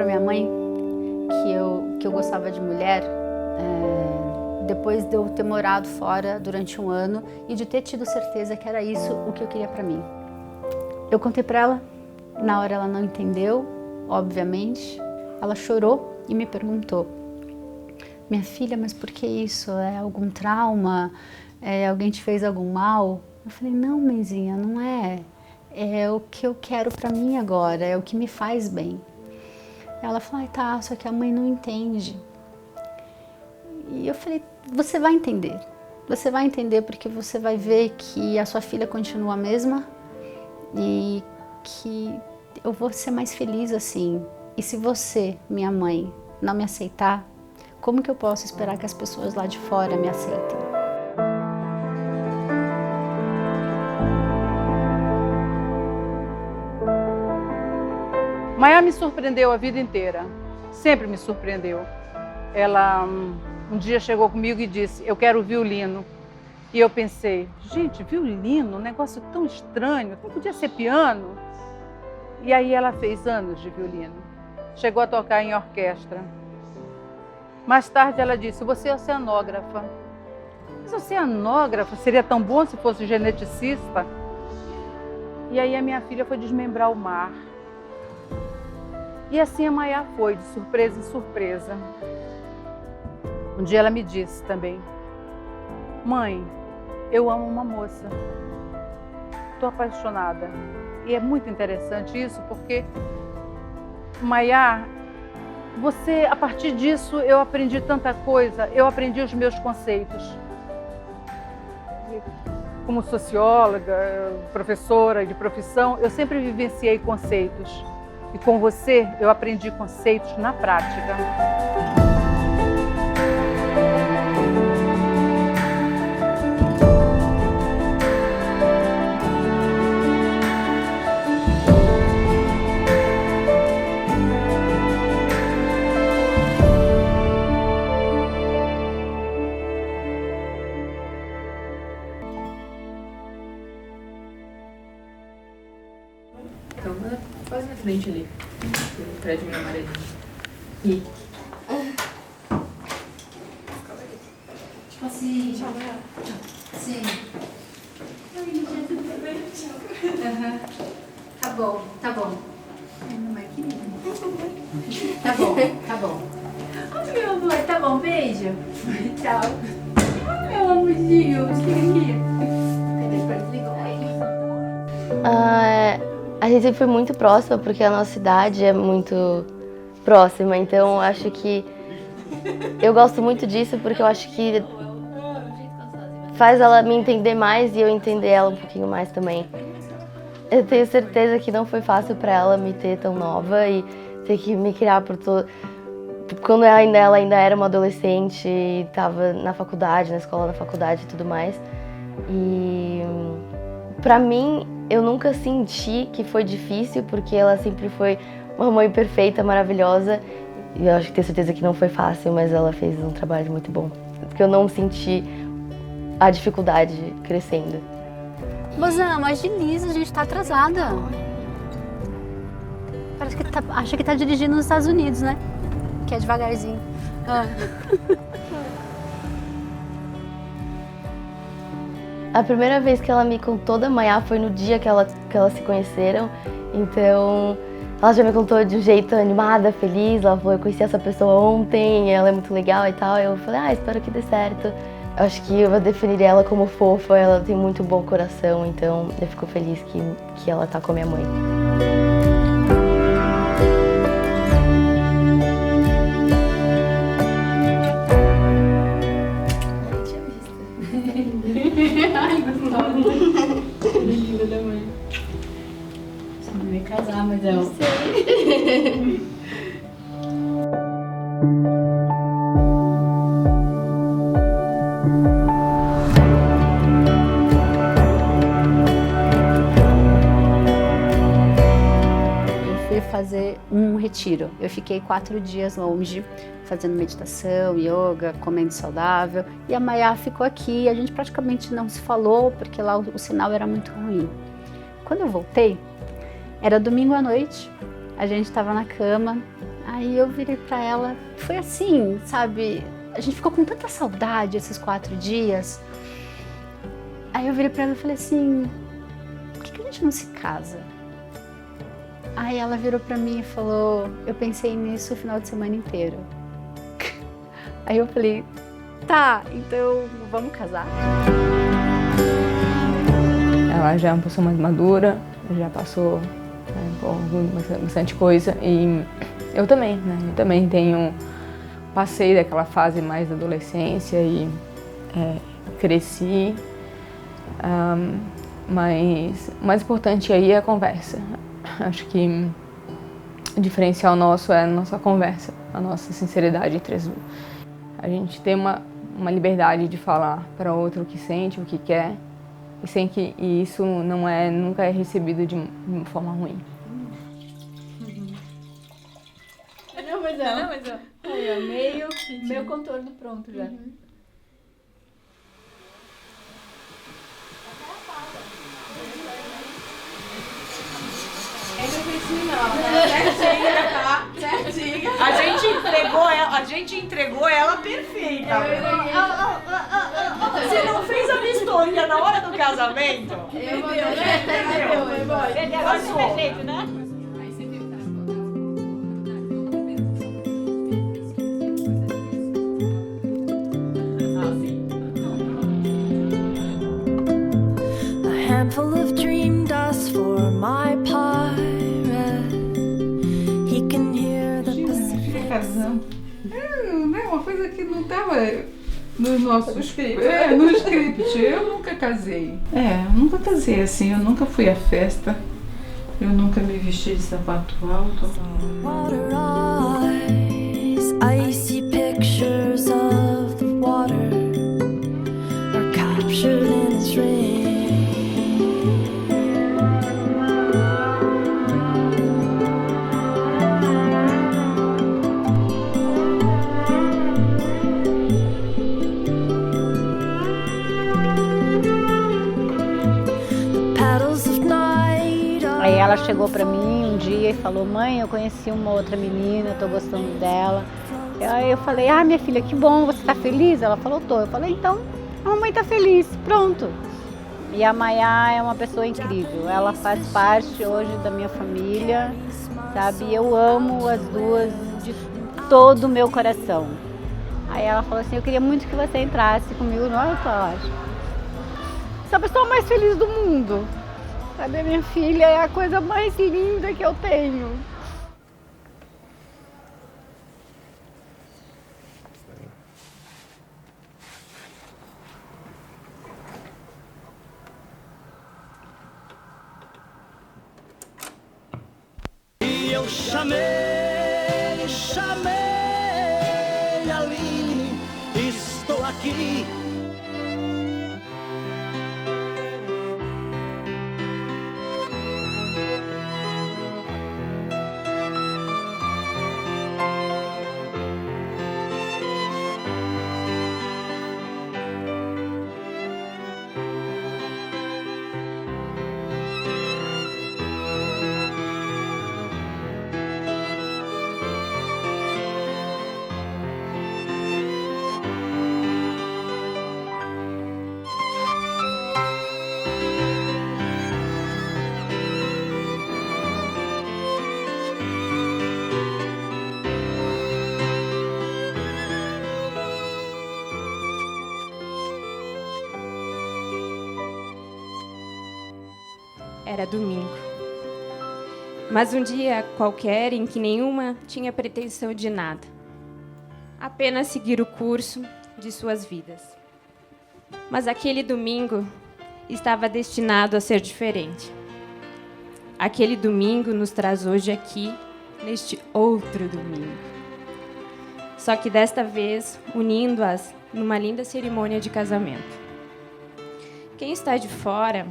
minha mãe que eu gostava de mulher, depois de eu ter morado fora durante um ano e de ter tido certeza que era isso o que eu queria para mim. Eu contei para ela, na hora ela não entendeu, obviamente. Ela chorou e me perguntou: minha filha, mas por que isso? É algum trauma? Alguém te fez algum mal? Eu falei: não, mãezinha, não é. É o que eu quero para mim agora, é o que me faz bem. Ela falou: ai, tá, só que a mãe não entende. E eu falei: você vai entender. Você vai entender porque você vai ver que a sua filha continua a mesma e que eu vou ser mais feliz assim. E se você, minha mãe, não me aceitar, como que eu posso esperar que as pessoas lá de fora me aceitem? Maiá me surpreendeu a vida inteira, sempre me surpreendeu. Ela um dia chegou comigo e disse: eu quero violino. E eu pensei: gente, violino, um negócio tão estranho, não podia ser piano? E aí ela fez anos de violino, chegou a tocar em orquestra. Mais tarde ela disse: você é oceanógrafa. Mas oceanógrafa seria tão bom se fosse geneticista? E aí a minha filha foi desmembrar o mar. E assim a Maiá foi, de surpresa em surpresa. Um dia ela me disse também: mãe, eu amo uma moça, estou apaixonada. E é muito interessante isso, porque, Maiá, a partir disso eu aprendi tanta coisa, eu aprendi os meus conceitos. Como socióloga, professora de profissão, eu sempre vivenciei conceitos. E com você, eu aprendi conceitos na prática. Câmara quase na frente ali, o prédio meio amarelinho. E... Tipo assim... Tchau, sim. Ai, gente, tudo bem? Tchau. Aham. Tá bom, tá bom. Mamãe querida. Tá bom, tá bom. Oh, meu amor, tá bom, beijo. Tchau. Oh, meu amorzinho, chega aqui. Cadê? Desligou aí. A gente sempre foi muito próxima, porque a nossa cidade é muito próxima, então acho que eu gosto muito disso, porque eu acho que faz ela me entender mais e eu entender ela um pouquinho mais também. Eu tenho certeza que não foi fácil para ela me ter tão nova e ter que me criar por todo... Quando ela ainda era uma adolescente e estava na faculdade, na escola, na faculdade e tudo mais. E para mim, eu nunca senti que foi difícil, porque ela sempre foi uma mãe perfeita, maravilhosa. E eu acho que tenho certeza que não foi fácil, mas ela fez um trabalho muito bom. Porque eu não senti a dificuldade crescendo. Mozão, agiliza, a gente tá atrasada. Parece que acha que tá dirigindo nos Estados Unidos, né? Que é devagarzinho. A primeira vez que ela me contou da Maiá foi no dia que elas se conheceram. Então, ela já me contou de um jeito animada, feliz. Ela falou: eu conheci essa pessoa ontem, ela é muito legal e tal. Eu falei: espero que dê certo. Eu acho que eu definiria ela como fofa, ela tem muito bom coração, então eu fico feliz que ela tá com a minha mãe. Ai, gostosa. Linda da mãe. Você não vai casar, mas é. Não sei. Fazer um retiro. Eu fiquei 4 dias longe, fazendo meditação, yoga, comendo saudável, e a Maiá ficou aqui. A gente praticamente não se falou, porque lá o sinal era muito ruim. Quando eu voltei, era domingo à noite, a gente estava na cama, Aí eu virei pra ela, foi assim, sabe? A gente ficou com tanta saudade esses 4 dias. Aí eu virei pra ela e falei assim, por que a gente não se casa? Aí ela virou pra mim e falou, eu pensei nisso o final de semana inteiro. Aí eu falei, tá, então vamos casar? Ela já é uma pessoa mais madura, já passou por bastante coisa e eu também, né? Eu também passei daquela fase mais da adolescência e cresci, mas o mais importante aí é a conversa. Acho que o diferencial nosso é a nossa conversa, a nossa sinceridade entre as duas. A gente tem uma liberdade de falar para o outro o que sente, o que quer, e sem que isso nunca é recebido de uma forma ruim. Não, mas ó. Aí, ó, meio contorno pronto já. Certinha, tá? Certinha. A gente entregou ela perfeita. Você não fez a vistoria na hora do casamento? Perfeito, né? A handful of dream dust for my pirate. He can hear the Pacific. Casando. Uma coisa que não estava no nosso script. No script. Eu nunca casei. Eu nunca casei assim. Eu nunca fui à festa. Eu nunca me vesti de sapato alto. Water eyes, icy pictures of the water are captured in his ring. Aí ela chegou pra mim um dia e falou, mãe, eu conheci uma outra menina, tô gostando dela. Aí eu falei, minha filha, que bom, você tá feliz? Ela falou, tô. Eu falei, então, a mamãe tá feliz, pronto. E a Maiá é uma pessoa incrível, ela faz parte hoje da minha família, sabe? Eu amo as duas de todo o meu coração. Aí ela falou assim, eu queria muito que você entrasse comigo no altar. Sou a pessoa mais feliz do mundo. Sabe, minha filha é a coisa mais linda que eu tenho. E eu chamei Aline, estou aqui. Era domingo. Mas um dia qualquer em que nenhuma tinha pretensão de nada. Apenas seguir o curso de suas vidas. Mas aquele domingo estava destinado a ser diferente. Aquele domingo nos traz hoje aqui, neste outro domingo. Só que desta vez, unindo-as numa linda cerimônia de casamento. Quem está de fora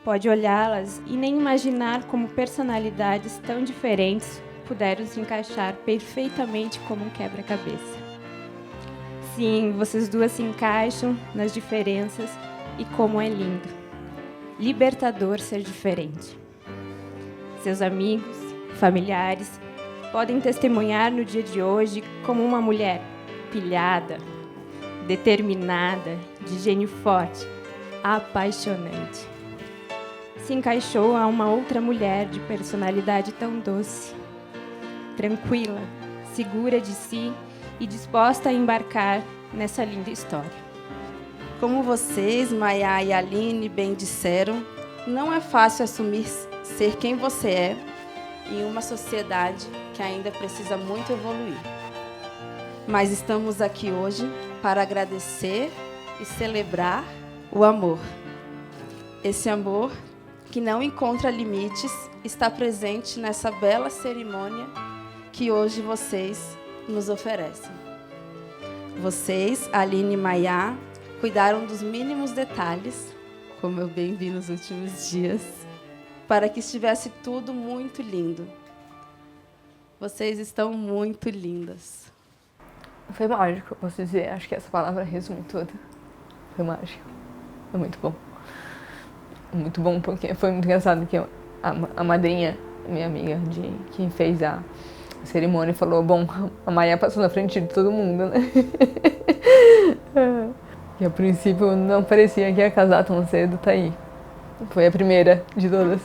pode olhá-las e nem imaginar como personalidades tão diferentes puderam se encaixar perfeitamente como um quebra-cabeça. Sim, vocês duas se encaixam nas diferenças e como é lindo. Libertador ser diferente. Seus amigos, familiares podem testemunhar no dia de hoje como uma mulher pilhada, determinada, de gênio forte, apaixonante. Se encaixou a uma outra mulher de personalidade tão doce, tranquila, segura de si e disposta a embarcar nessa linda história. Como vocês, Maiá e Aline, bem disseram, não é fácil assumir ser quem você é em uma sociedade que ainda precisa muito evoluir. Mas estamos aqui hoje para agradecer e celebrar o amor. Esse amor que não encontra limites está presente nessa bela cerimônia que hoje vocês nos oferecem. Vocês, Aline e Maiá, cuidaram dos mínimos detalhes, como eu bem vi nos últimos dias, para que estivesse tudo muito lindo. Vocês estão muito lindas. Foi mágico, eu posso dizer. Acho que essa palavra resume tudo. Foi mágico. Foi muito bom. Muito bom, porque foi muito engraçado que a madrinha, minha amiga, que fez a cerimônia, falou, bom, a Maiá passou na frente de todo mundo, né? E a princípio não parecia que ia casar tão cedo, tá aí. Foi a primeira de todas.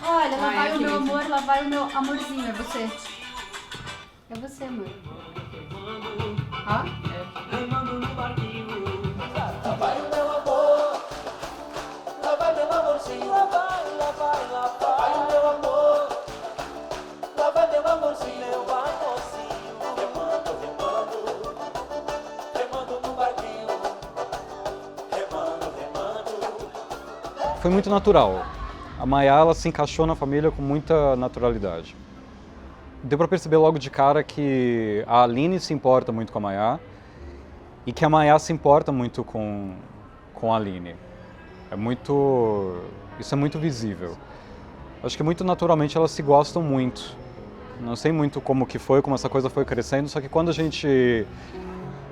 Olha, lá vai o meu amor, lá vai o meu amorzinho, é você. É você, amor. Ó. Lá vai o meu amor, lá vai meu amorzinho, lá vai o meu amor, lá vai meu amorzinho, remando no barquinho, remando. Foi muito natural. A Maiá, ela se encaixou na família com muita naturalidade. Deu para perceber logo de cara que a Aline se importa muito com a Maiá e que a Maiá se importa muito com a Aline. Isso é muito visível. Acho que muito naturalmente elas se gostam muito. Não sei muito como essa coisa foi crescendo, só que quando a gente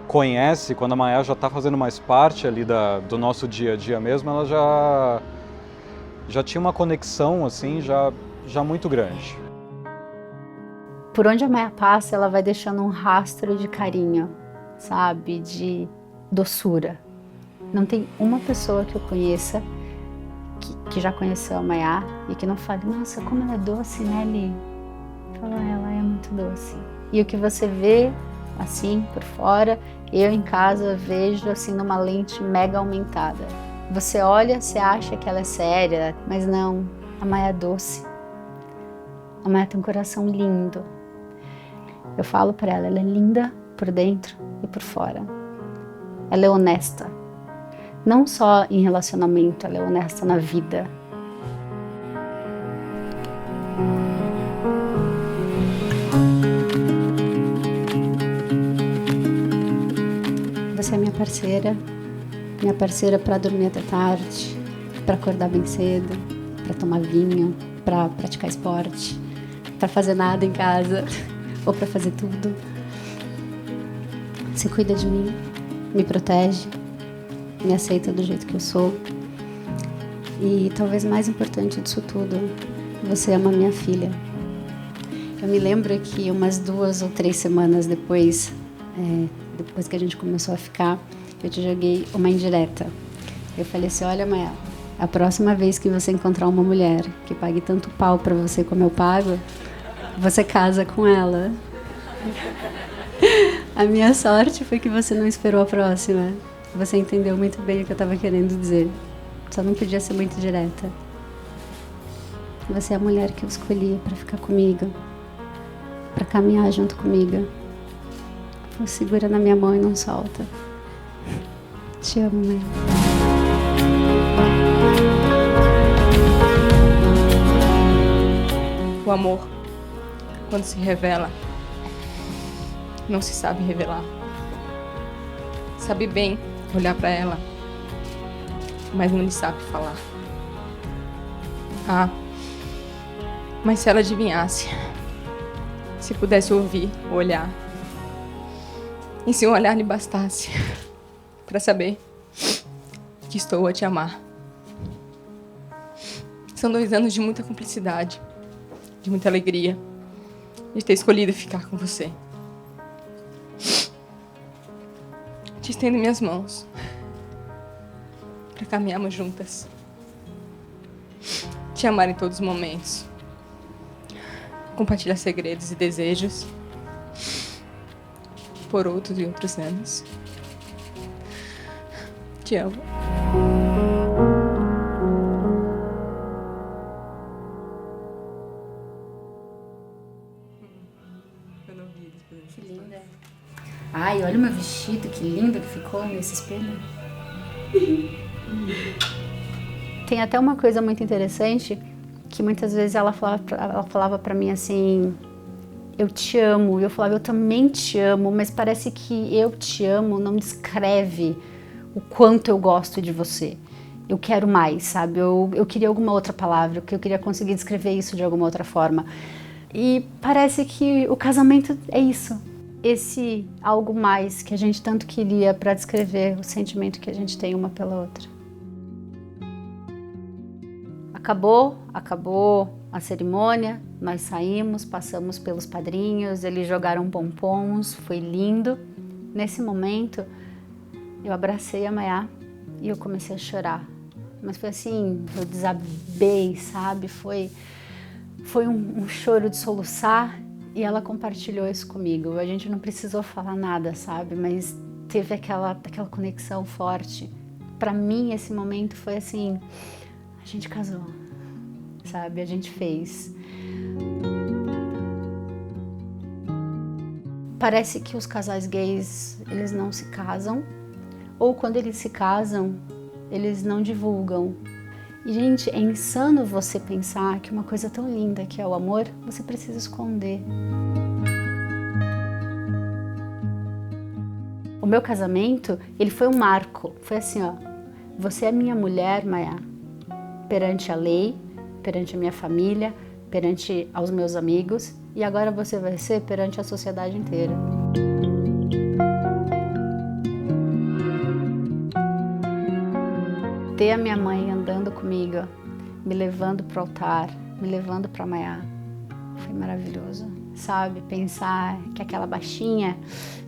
conhece, quando a Maiá já está fazendo mais parte ali do nosso dia a dia mesmo, ela já tinha uma conexão assim, já muito grande. Por onde a Maiá passa, ela vai deixando um rastro de carinho, sabe? De doçura. Não tem uma pessoa que eu conheça que já conheceu a Maiá e que não fale, nossa, como ela é doce, né, Li? Fala, ela é muito doce. E o que você vê, assim, por fora, eu em casa vejo, assim, numa lente mega aumentada. Você olha, você acha que ela é séria, mas não, a Maiá é doce. A Maiá tem um coração lindo. Eu falo pra ela é linda por dentro e por fora. Ela é honesta. Não só em relacionamento, ela é honesta na vida. Você é minha parceira para dormir até tarde, para acordar bem cedo, para tomar vinho, para praticar esporte, para fazer nada em casa ou para fazer tudo. Você cuida de mim, me protege, me aceita do jeito que eu sou. E talvez mais importante disso tudo, você ama minha filha. Eu me lembro que umas 2 ou 3 semanas depois depois que a gente começou a ficar, eu te joguei uma indireta. Eu falei assim, olha, Maia, a próxima vez que você encontrar uma mulher que pague tanto pau pra você como eu pago, você casa com ela. A minha sorte foi que você não esperou a próxima. Você entendeu muito bem o que eu estava querendo dizer. Só não podia ser muito direta. Você é a mulher que eu escolhi para ficar comigo, para caminhar junto comigo. Você segura na minha mão e não solta. Te amo, mãe. O amor, quando se revela, não se sabe revelar. Sabe bem olhar pra ela, mas não lhe sabe falar. Ah, mas se ela adivinhasse, se pudesse ouvir, olhar, e se um olhar lhe bastasse pra saber que estou a te amar. São 2 anos de muita cumplicidade, de muita alegria, de ter escolhido ficar com você. Te estendo minhas mãos para caminharmos juntas. Te amar em todos os momentos. Compartilhar segredos e desejos por outros e outros anos. Te amo. Que linda. Ai, olha o meu vestido, que lindo que ficou nesse espelho. Tem até uma coisa muito interessante, que muitas vezes ela falava pra mim assim, eu te amo, e eu falava, eu também te amo, mas parece que eu te amo não descreve o quanto eu gosto de você. Eu quero mais, sabe? Eu queria alguma outra palavra, eu queria conseguir descrever isso de alguma outra forma. E parece que o casamento é isso. Esse algo mais que a gente tanto queria para descrever o sentimento que a gente tem uma pela outra. Acabou a cerimônia, nós saímos, passamos pelos padrinhos, eles jogaram pompons, foi lindo. Nesse momento, eu abracei a Maiá e eu comecei a chorar. Mas foi assim, eu desabei, sabe? Foi um choro de soluçar. E ela compartilhou isso comigo. A gente não precisou falar nada, sabe? Mas teve aquela conexão forte. Para mim, esse momento foi assim, a gente casou, sabe? A gente fez. Parece que os casais gays, eles não se casam. Ou quando eles se casam, eles não divulgam. E, gente, é insano você pensar que uma coisa tão linda que é o amor, você precisa esconder. O meu casamento, ele foi um marco. Foi assim, ó, você é minha mulher, Maiá, perante a lei, perante a minha família, perante aos meus amigos, e agora você vai ser perante a sociedade inteira. Ter a minha mãe andando comigo, me levando para o altar, me levando para Maiá, foi maravilhoso, sabe? Pensar que aquela baixinha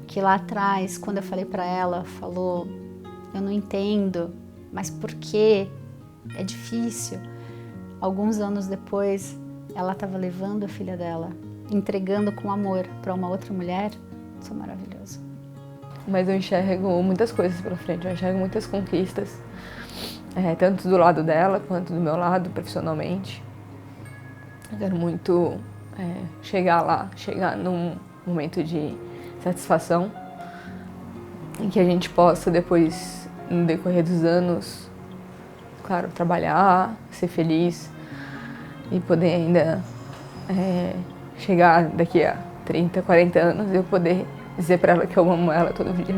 que lá atrás, quando eu falei para ela, falou, eu não entendo, mas por quê? É difícil. Alguns anos depois, ela estava levando a filha dela, entregando com amor para uma outra mulher, isso é maravilhoso. Mas eu enxergo muitas coisas pela frente, eu enxergo muitas conquistas. Tanto do lado dela, quanto do meu lado, profissionalmente. Eu quero muito chegar lá, chegar num momento de satisfação, em que a gente possa depois, no decorrer dos anos, claro, trabalhar, ser feliz e poder ainda chegar daqui a 30, 40 anos e eu poder dizer para ela que eu amo ela todo dia.